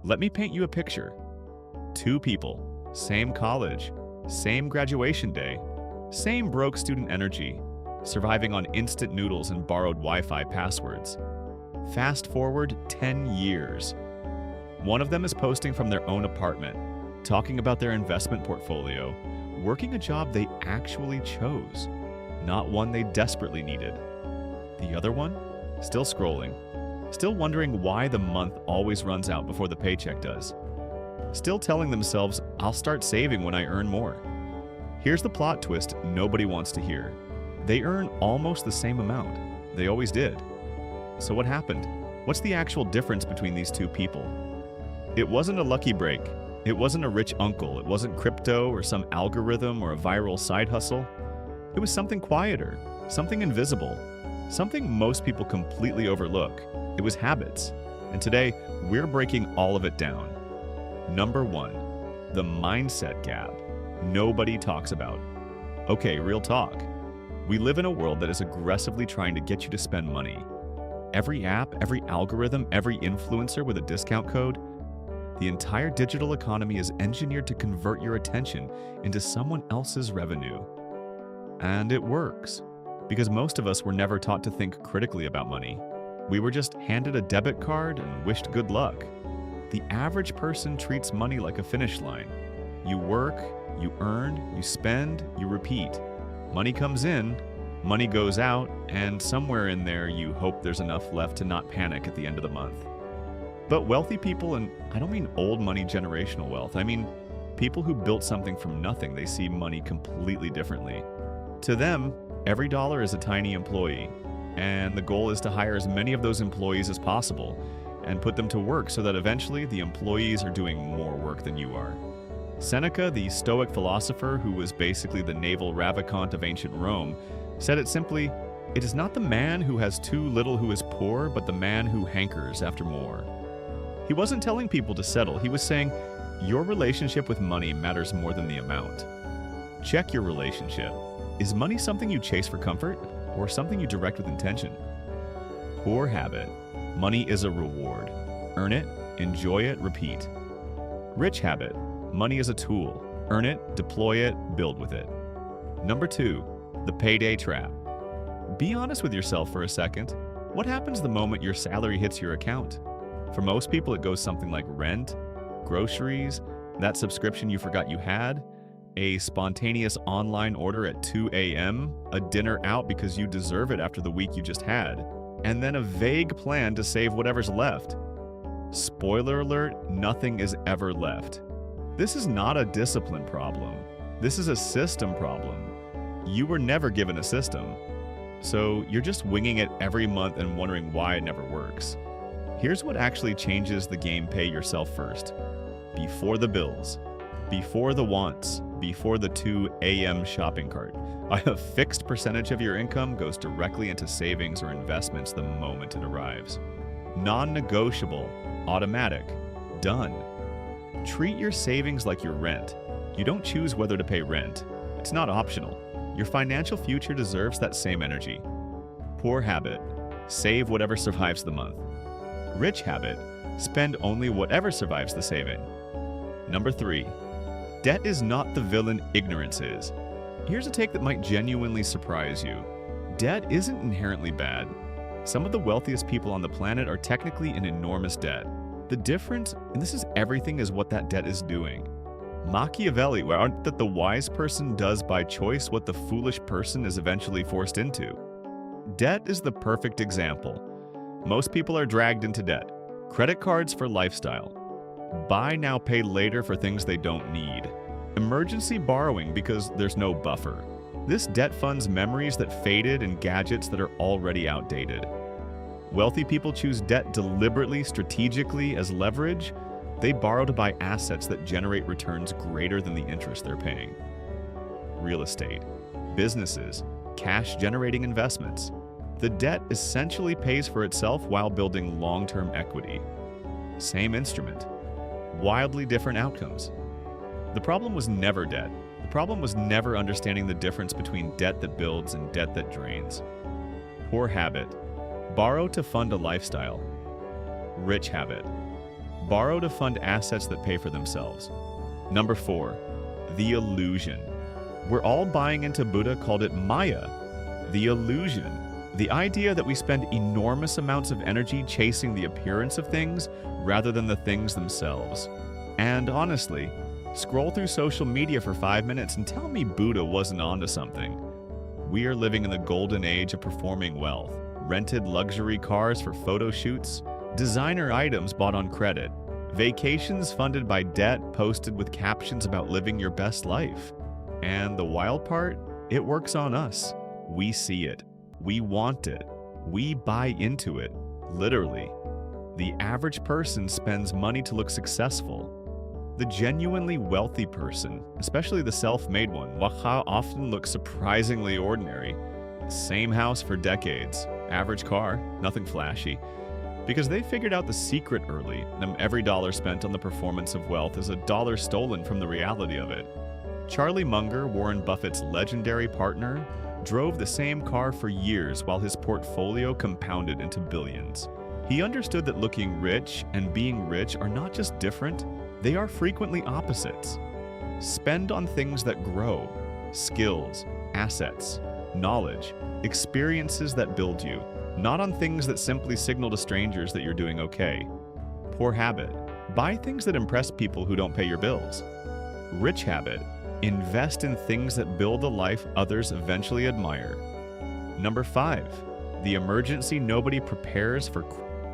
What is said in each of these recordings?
Let me paint you a picture. Two people, same college, same graduation day, same broke student energy, surviving on instant noodles and borrowed Wi-Fi passwords. Fast forward 10 years. One of them is posting from their own apartment, talking about their investment portfolio, working a job they actually chose, not one they desperately needed. The other one, still scrolling, still wondering why the month always runs out before the paycheck does. Still telling themselves, I'll start saving when I earn more. Here's the plot twist nobody wants to hear. They earn almost the same amount. They always did. So what happened? What's the actual difference between these two people? It wasn't a lucky break. It wasn't a rich uncle. It wasn't crypto or some algorithm or a viral side hustle. It was something quieter, something invisible, something most people completely overlook. It was habits. And today, we're breaking all of it down. Number 1, the mindset gap nobody talks about. Okay, real talk. We live in a world that is aggressively trying to get you to spend money. Every app, every algorithm, every influencer with a discount code, the entire digital economy is engineered to convert your attention into someone else's revenue. And it works, because most of us were never taught to think critically about money. We were just handed a debit card and wished good luck. The average person treats money like a finish line. You work, you earn, you spend, you repeat. Money comes in, money goes out, and somewhere in there you hope there's enough left to not panic at the end of the month. But wealthy people, and I don't mean old money generational wealth, I mean people who built something from nothing, they see money completely differently. To them, every dollar is a tiny employee, and the goal is to hire as many of those employees as possible and put them to work so that eventually the employees are doing more work than you are. Seneca, the Stoic philosopher who was basically the naval Ravikant of ancient Rome, said it simply, "It is not the man who has too little who is poor, but the man who hankers after more." He wasn't telling people to settle, he was saying, your relationship with money matters more than the amount. Check your relationship. Is money something you chase for comfort, or something you direct with intention? Poor habit. Money is a reward. Earn it, enjoy it, repeat. Rich habit. Money is a tool. Earn it, deploy it, build with it. Number 2, the payday trap. Be honest with yourself for a second. What happens the moment your salary hits your account? For most people, it goes something like rent, groceries, that subscription you forgot you had, a spontaneous online order at 2 a.m., a dinner out because you deserve it after the week you just had, and then a vague plan to save whatever's left. Spoiler alert, nothing is ever left. This is not a discipline problem. This is a system problem. You were never given a system. So you're just winging it every month and wondering why it never works. Here's what actually changes the game pay yourself first. Before the bills, before the wants, before the 2 a.m. shopping cart. A fixed percentage of your income goes directly into savings or investments the moment it arrives. Non-negotiable, automatic, done. Treat your savings like your rent. You don't choose whether to pay rent. It's not optional. Your financial future deserves that same energy. Poor habit. Save whatever survives the month. Rich habit. Spend only whatever survives the saving. Number 3. Debt is not the villain ignorance is. Here's a take that might genuinely surprise you. Debt isn't inherently bad. Some of the wealthiest people on the planet are technically in enormous debt. The difference, and this is everything, is what that debt is doing. Machiavelli aren't that the wise person does by choice what the foolish person is eventually forced into. Debt is the perfect example. Most people are dragged into debt. Credit cards for lifestyle. Buy now, pay later for things they don't need. Emergency borrowing because there's no buffer. This debt funds memories that faded and gadgets that are already outdated. Wealthy people choose debt deliberately, strategically as leverage. They borrow to buy assets that generate returns greater than the interest they're paying. Real estate, businesses, cash-generating investments. The debt essentially pays for itself while building long-term equity. Same instrument. Wildly different outcomes. The problem was never debt. The problem was never understanding the difference between debt that builds and debt that drains. Poor habit. Borrow to fund a lifestyle. Rich habit. Borrow to fund assets that pay for themselves. Number 4, the illusion. We're all buying into Buddha called it Maya, the illusion. The idea that we spend enormous amounts of energy chasing the appearance of things rather than the things themselves. And honestly, scroll through social media for 5 minutes and tell me Buddha wasn't onto something. We are living in the golden age of performing wealth. Rented luxury cars for photo shoots, designer items bought on credit, vacations funded by debt posted with captions about living your best life. And the wild part? It works on us. We see it. We want it. We buy into it. Literally. The average person spends money to look successful. The genuinely wealthy person, especially the self-made one, often looks surprisingly ordinary. Same house for decades, average car, nothing flashy. Because they figured out the secret early, and every dollar spent on the performance of wealth is a dollar stolen from the reality of it. Charlie Munger, Warren Buffett's legendary partner, drove the same car for years while his portfolio compounded into billions. He understood that looking rich and being rich are not just different, they are frequently opposites. Spend on things that grow, skills, assets, knowledge, experiences that build you, not on things that simply signal to strangers that you're doing okay. Poor habit. Buy things that impress people who don't pay your bills. Rich habit. Invest in things that build the life others eventually admire. Number 5, the emergency nobody prepares for.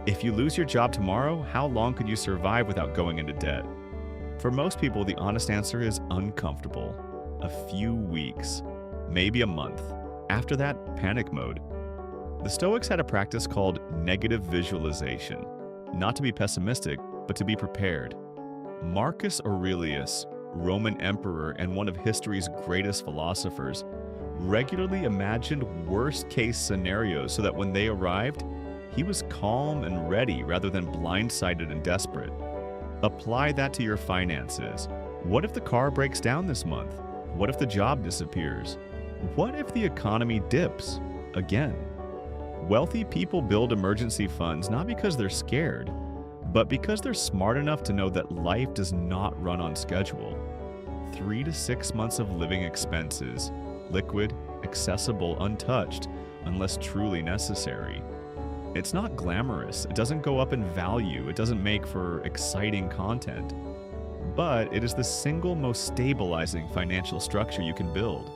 If you lose your job tomorrow, how long could you survive without going into debt? For most people, the honest answer is uncomfortable. A few weeks, maybe a month. After that, panic mode. The Stoics had a practice called negative visualization. Not to be pessimistic, but to be prepared. Marcus Aurelius, Roman emperor and one of history's greatest philosophers, regularly imagined worst-case scenarios so that when they arrived, he was calm and ready rather than blindsided and desperate. Apply that to your finances. What if the car breaks down this month? What if the job disappears? What if the economy dips again? Wealthy people build emergency funds not because they're scared, but because they're smart enough to know that life does not run on schedule. 3 to 6 months of living expenses, liquid, accessible, untouched, unless truly necessary. It's not glamorous, it doesn't go up in value, it doesn't make for exciting content. But it is the single most stabilizing financial structure you can build.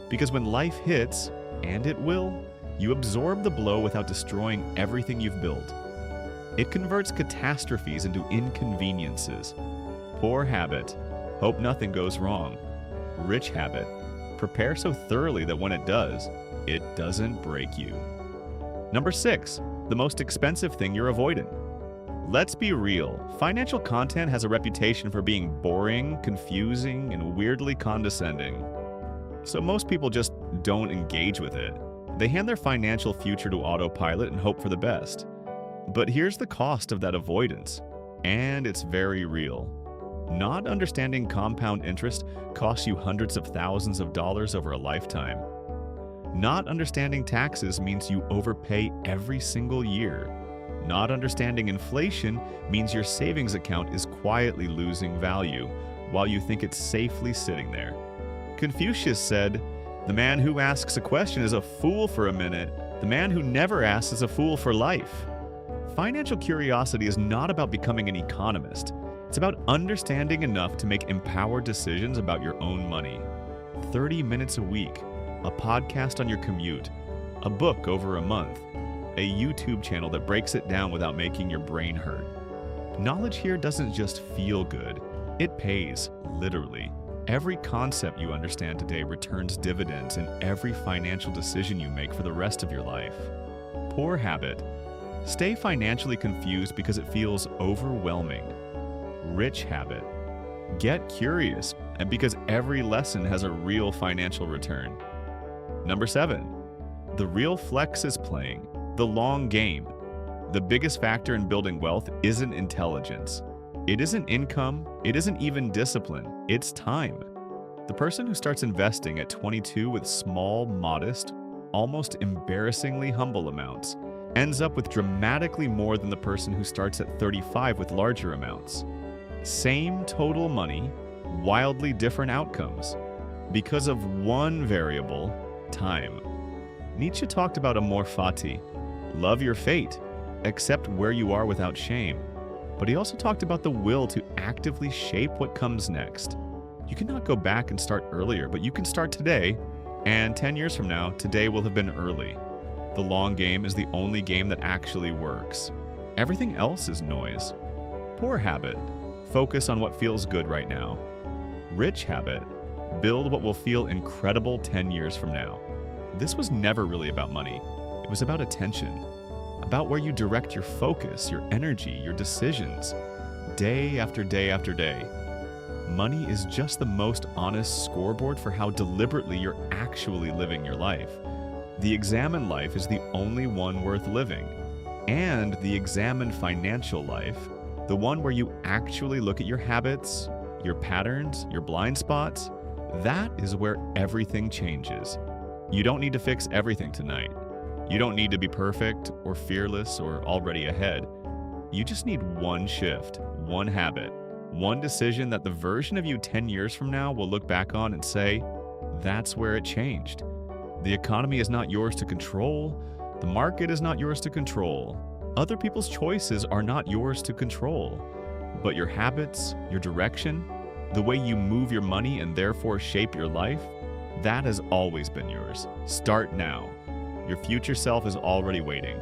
Because when life hits, and it will, you absorb the blow without destroying everything you've built. It converts catastrophes into inconveniences. Poor habit. Hope nothing goes wrong. Rich habit. Prepare so thoroughly that when it does, it doesn't break you. Number 6, the most expensive thing you're avoiding. Let's be real. Financial content has a reputation for being boring, confusing, and weirdly condescending. So most people just don't engage with it. They hand their financial future to autopilot and hope for the best. But here's the cost of that avoidance, and it's very real. Not understanding compound interest costs you hundreds of thousands of dollars over a lifetime. Not understanding taxes means you overpay every single year. Not understanding inflation means your savings account is quietly losing value while you think it's safely sitting there. Confucius said, "The man who asks a question is a fool for a minute. The man who never asks is a fool for life." Financial curiosity is not about becoming an economist. It's about understanding enough to make empowered decisions about your own money. 30 minutes a week, a podcast on your commute, a book over a month, a YouTube channel that breaks it down without making your brain hurt. Knowledge here doesn't just feel good, it pays, literally. Every concept you understand today returns dividends in every financial decision you make for the rest of your life. Poor habit. Stay financially confused because it feels overwhelming. Rich habit. Get curious, and because every lesson has a real financial return. Number 7. The real flex is playing the long game. The biggest factor in building wealth isn't intelligence. It isn't income, it isn't even discipline, it's time. The person who starts investing at 22 with small, modest, almost embarrassingly humble amounts ends up with dramatically more than the person who starts at 35 with larger amounts. Same total money, wildly different outcomes. Because of one variable, time. Nietzsche talked about amor fati, love your fate, accept where you are without shame. But he also talked about the will to actively shape what comes next. You cannot go back and start earlier, but you can start today, and 10 years from now, today will have been early. The long game is the only game that actually works. Everything else is noise. Poor habit, focus on what feels good right now. Rich habit, build what will feel incredible 10 years from now. This was never really about money. It was about attention, about where you direct your focus, your energy, your decisions, day after day after day. Money is just the most honest scoreboard for how deliberately you're actually living your life. The examined life is the only one worth living. And the examined financial life, the one where you actually look at your habits, your patterns, your blind spots, that is where everything changes. You don't need to fix everything tonight. You don't need to be perfect or fearless or already ahead. You just need one shift, one habit, one decision that the version of you 10 years from now will look back on and say, that's where it changed. The economy is not yours to control. The market is not yours to control. Other people's choices are not yours to control. But your habits, your direction, the way you move your money and therefore shape your life, that has always been yours. Start now. Your future self is already waiting.